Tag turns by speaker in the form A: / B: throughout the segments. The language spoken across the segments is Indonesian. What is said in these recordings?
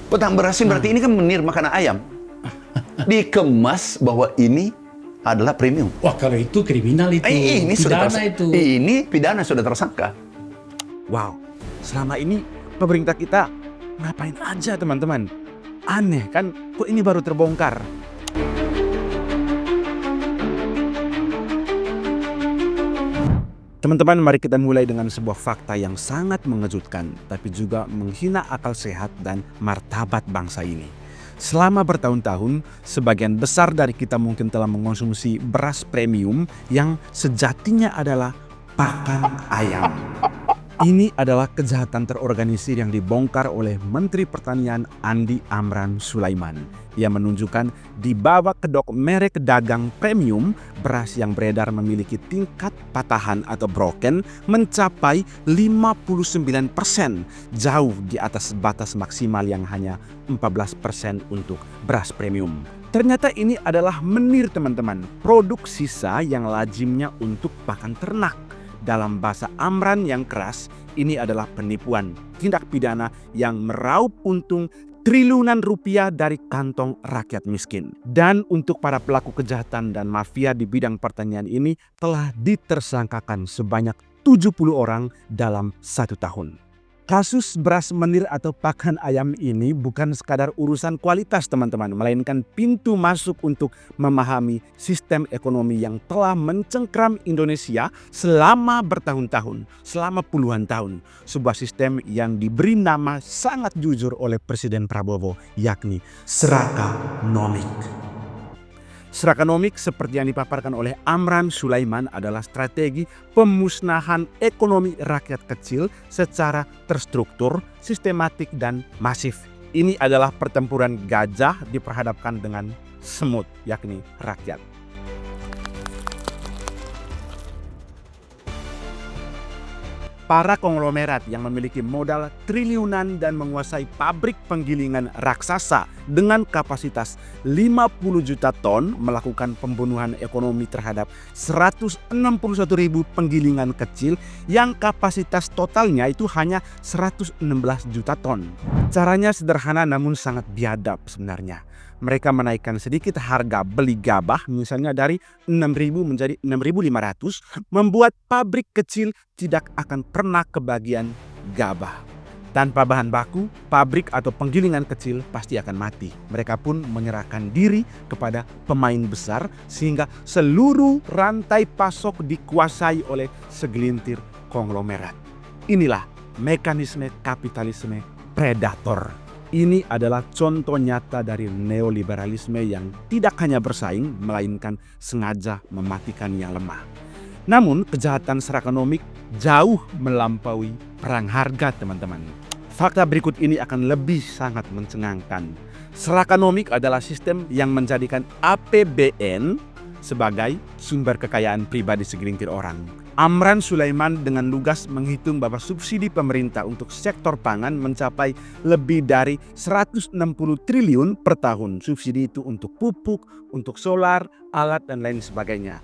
A: Petang berasin berarti ini kan menir makanan ayam. Dikemas bahwa ini adalah premium.
B: Wah, kalau itu kriminal itu.
A: Ini
B: pidana
A: sudah
B: itu.
A: Ini pidana sudah tersangka.
C: Wow, selama ini pemerintah kita ngapain aja teman-teman? Aneh kan, kok ini baru terbongkar? Teman-teman, mari kita mulai dengan sebuah fakta yang sangat mengejutkan, tapi juga menghina akal sehat dan martabat bangsa ini. Selama bertahun-tahun, sebagian besar dari kita mungkin telah mengonsumsi beras premium yang sejatinya adalah pakan ayam. Ini adalah kejahatan terorganisir yang dibongkar oleh Menteri Pertanian Andi Amran Sulaiman. Ia menunjukkan di bawah kedok merek dagang premium, beras yang beredar memiliki tingkat patahan atau broken mencapai 59%, jauh di atas batas maksimal yang hanya 14% untuk beras premium. Ternyata ini adalah menir teman-teman, produk sisa yang lazimnya untuk pakan ternak. Dalam bahasa Amran yang keras, ini adalah penipuan, tindak pidana yang meraup untung triliunan rupiah dari kantong rakyat miskin. Dan untuk para pelaku kejahatan dan mafia di bidang pertanian ini telah ditersangkakan sebanyak 70 orang dalam 1 tahun. Kasus beras menir atau pakan ayam ini bukan sekadar urusan kualitas teman-teman, melainkan pintu masuk untuk memahami sistem ekonomi yang telah mencengkram Indonesia selama bertahun-tahun, selama puluhan tahun. Sebuah sistem yang diberi nama sangat jujur oleh Presiden Prabowo, yakni Serakanomik. Serakanomik seperti yang dipaparkan oleh Amran Sulaiman adalah strategi pemusnahan ekonomi rakyat kecil secara terstruktur, sistematik, dan masif. Ini adalah pertempuran gajah diperhadapkan dengan semut, yakni rakyat. Para konglomerat yang memiliki modal triliunan dan menguasai pabrik penggilingan raksasa dengan kapasitas 50 juta ton melakukan pembunuhan ekonomi terhadap 161.000 penggilingan kecil yang kapasitas totalnya itu hanya 116 juta ton. Caranya sederhana namun sangat biadab sebenarnya. Mereka menaikkan sedikit harga beli gabah misalnya dari 6.000 menjadi 6.500, membuat pabrik kecil tidak akan pernah kebagian gabah. Tanpa bahan baku, pabrik atau penggilingan kecil pasti akan mati. Mereka pun menyerahkan diri kepada pemain besar sehingga seluruh rantai pasok dikuasai oleh segelintir konglomerat. Inilah mekanisme kapitalisme predator. Ini adalah contoh nyata dari neoliberalisme yang tidak hanya bersaing, melainkan sengaja mematikan yang lemah. Namun kejahatan Serakanomik jauh melampaui perang harga teman-teman. Fakta berikut ini akan lebih sangat mencengangkan. Serakanomik adalah sistem yang menjadikan APBN sebagai sumber kekayaan pribadi segelintir orang. Amran Sulaiman dengan lugas menghitung bahwa subsidi pemerintah untuk sektor pangan mencapai lebih dari 160 triliun per tahun. Subsidi itu untuk pupuk, untuk solar, alat, dan lain sebagainya.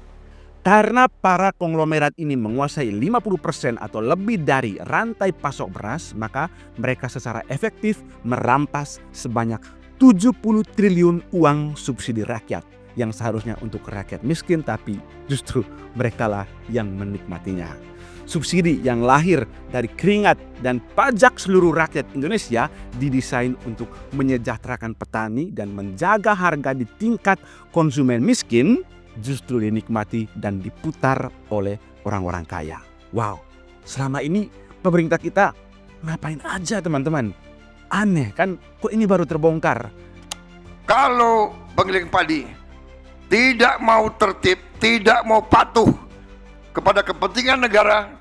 C: Karena para konglomerat ini menguasai 50% atau lebih dari rantai pasok beras, maka mereka secara efektif merampas sebanyak 70 triliun uang subsidi rakyat yang seharusnya untuk rakyat miskin, tapi justru merekalah yang menikmatinya. Subsidi yang lahir dari keringat dan pajak seluruh rakyat Indonesia didesain untuk menyejahterakan petani dan menjaga harga di tingkat konsumen miskin, justru dinikmati dan diputar oleh orang-orang kaya. Wow, selama ini pemerintah kita ngapain aja teman-teman? Aneh kan, kok ini baru terbongkar?
D: Kalau penggiling padi tidak mau tertib, tidak mau patuh kepada kepentingan negara,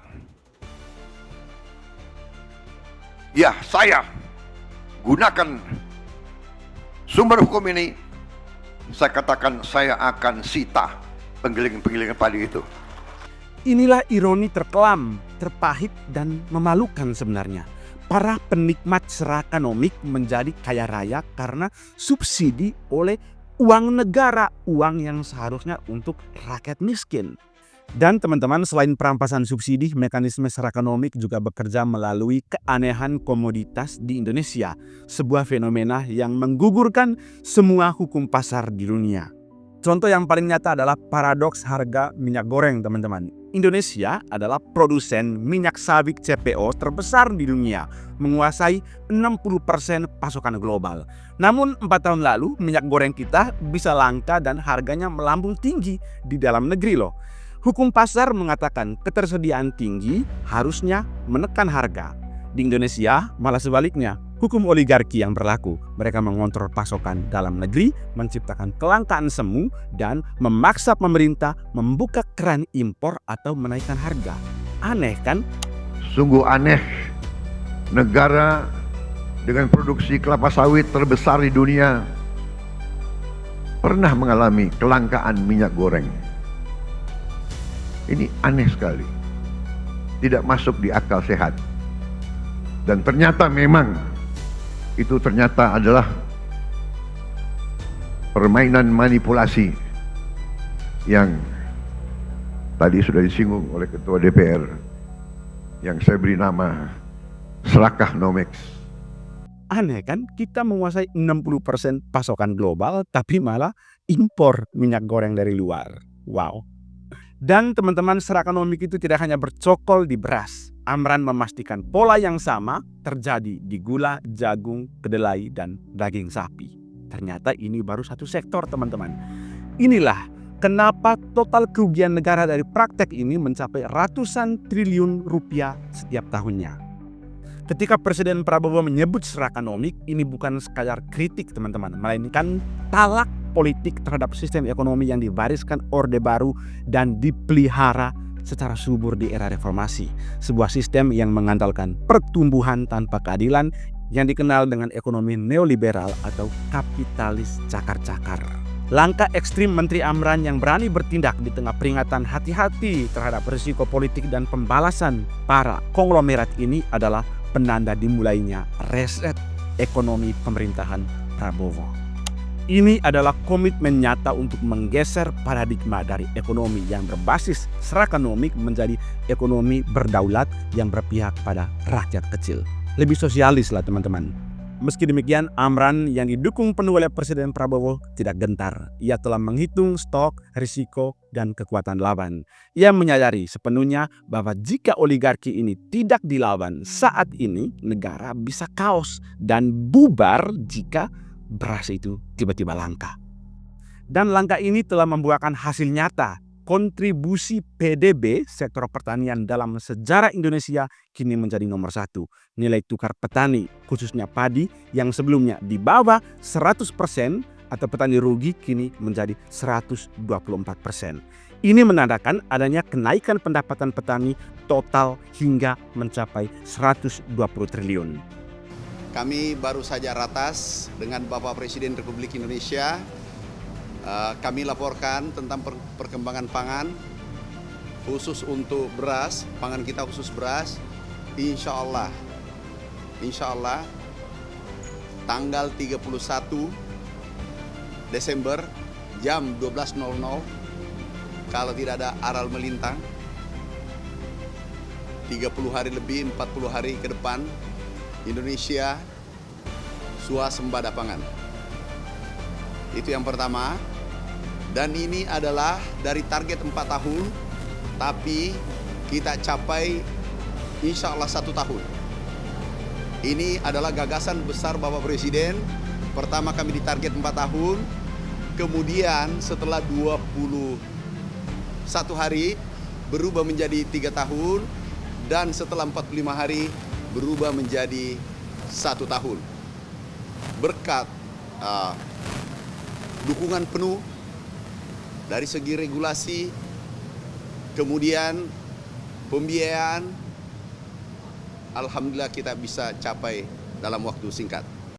D: ya saya gunakan sumber hukum ini, saya katakan saya akan sita penggiling-penggilingan padi itu.
C: Inilah ironi terkelam, terpahit, dan memalukan sebenarnya. Para penikmat Serakanomik menjadi kaya raya karena subsidi oleh uang negara, uang yang seharusnya untuk rakyat miskin. Dan teman-teman, selain perampasan subsidi, mekanisme Serakonomik juga bekerja melalui keanehan komoditas di Indonesia, sebuah fenomena yang menggugurkan semua hukum pasar di dunia. Contoh yang paling nyata adalah paradoks harga minyak goreng, teman-teman. Indonesia adalah produsen minyak sawit CPO terbesar di dunia, menguasai 60% pasokan global. Namun 4 tahun lalu, minyak goreng kita bisa langka dan harganya melambung tinggi di dalam negeri loh. Hukum pasar mengatakan ketersediaan tinggi harusnya menekan harga. Di Indonesia malah sebaliknya, hukum oligarki yang berlaku. Mereka mengontrol pasokan dalam negeri, menciptakan kelangkaan semu, dan memaksa pemerintah membuka keran impor atau menaikkan harga. Aneh kan?
D: Sungguh aneh, negara dengan produksi kelapa sawit terbesar di dunia pernah mengalami kelangkaan minyak goreng. Ini aneh sekali, tidak masuk di akal sehat. Dan ternyata memang itu ternyata adalah permainan manipulasi yang tadi sudah disinggung oleh Ketua DPR yang saya beri nama Serakah Nomex.
C: Aneh kan, kita menguasai 60% pasokan global tapi malah impor minyak goreng dari luar. Wow. Dan teman-teman, Serakonomik itu tidak hanya bercokol di beras. Amran memastikan pola yang sama terjadi di gula, jagung, kedelai, dan daging sapi. Ternyata ini baru satu sektor, teman-teman. Inilah kenapa total kerugian negara dari praktek ini mencapai ratusan triliun rupiah setiap tahunnya. Ketika Presiden Prabowo menyebut Serakonomik, ini bukan sekadar kritik, teman-teman, melainkan talak politik terhadap sistem ekonomi yang dibariskan Orde Baru dan dipelihara secara subur di era reformasi. Sebuah sistem yang mengandalkan pertumbuhan tanpa keadilan yang dikenal dengan ekonomi neoliberal atau kapitalis cakar-cakar. Langkah ekstrim Menteri Amran yang berani bertindak di tengah peringatan hati-hati terhadap risiko politik dan pembalasan para konglomerat ini adalah penanda dimulainya reset ekonomi pemerintahan Prabowo. Ini adalah komitmen nyata untuk menggeser paradigma dari ekonomi yang berbasis Serakonomik menjadi ekonomi berdaulat yang berpihak pada rakyat kecil. Lebih sosialis lah, teman-teman. Meski demikian, Amran yang didukung penuh oleh Presiden Prabowo tidak gentar. Ia telah menghitung stok, risiko, dan kekuatan lawan. Ia menyadari sepenuhnya bahwa jika oligarki ini tidak dilawan saat ini, negara bisa kaos dan bubar jika beras itu tiba-tiba langka. Dan langkah ini telah membuahkan hasil nyata. Kontribusi PDB sektor pertanian dalam sejarah Indonesia kini menjadi nomor 1. Nilai tukar petani, khususnya padi, yang sebelumnya di bawah 100% atau petani rugi kini menjadi 124%. Ini menandakan adanya kenaikan pendapatan petani total hingga mencapai 120 triliun.
B: Kami baru saja ratas dengan Bapak Presiden Republik Indonesia. Kami laporkan tentang perkembangan pangan khusus untuk beras, pangan kita khusus beras. Insya Allah tanggal 31 Desember jam 12.00 kalau tidak ada aral melintang 30 hari lebih, 40 hari ke depan Indonesia swasembada pangan. Itu yang pertama. Dan ini adalah dari target 4 tahun, tapi kita capai insya Allah 1 tahun. Ini adalah gagasan besar Bapak Presiden. Pertama kami ditarget 4 tahun, kemudian setelah 21 hari berubah menjadi 3 tahun, dan setelah 45 hari berubah menjadi 1 tahun. Berkat dukungan penuh dari segi regulasi, kemudian pembiayaan, alhamdulillah kita bisa capai dalam waktu singkat.